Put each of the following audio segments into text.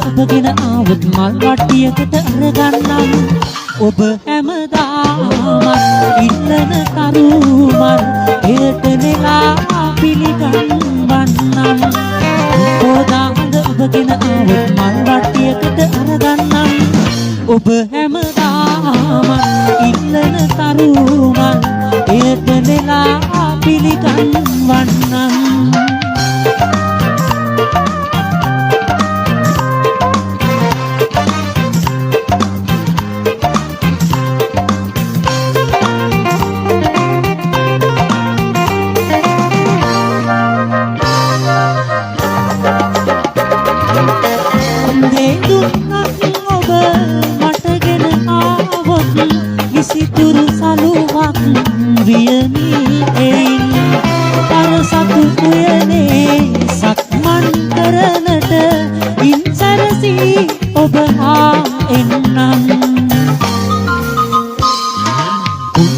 ඔබගෙන ආවොත් මල් වට්ටියකට අරගන්නම් ඔබ හැමදාමත් ඉල්ලන තරුමල් එයට නෙලා පිළිගන්වන්නම් පොදාහඳ ඔබගෙන ආවොත් මල් වට්ටියකට අරගන්නම් ඔබ හැමදාමත් ඉල්ලන තරුමල් එයට නෙලා පිළිගන්වන්නම් විසිතුරු සලුවක් වියනී එයින් අර සතු උයනේ සක්මන් කරනට ඉන් සැරසී ඔබ හා එන්නම්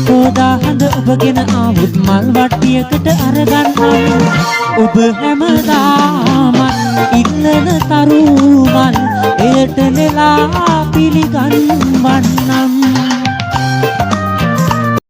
පොදාහඳ ඔබගෙන ආවොත් මල් වට්ටියකට අරගන්නම් ඔබ හැමදාමත් ඉල්ලන තරුමල් එයට නෙලා පිළිගන්වන්න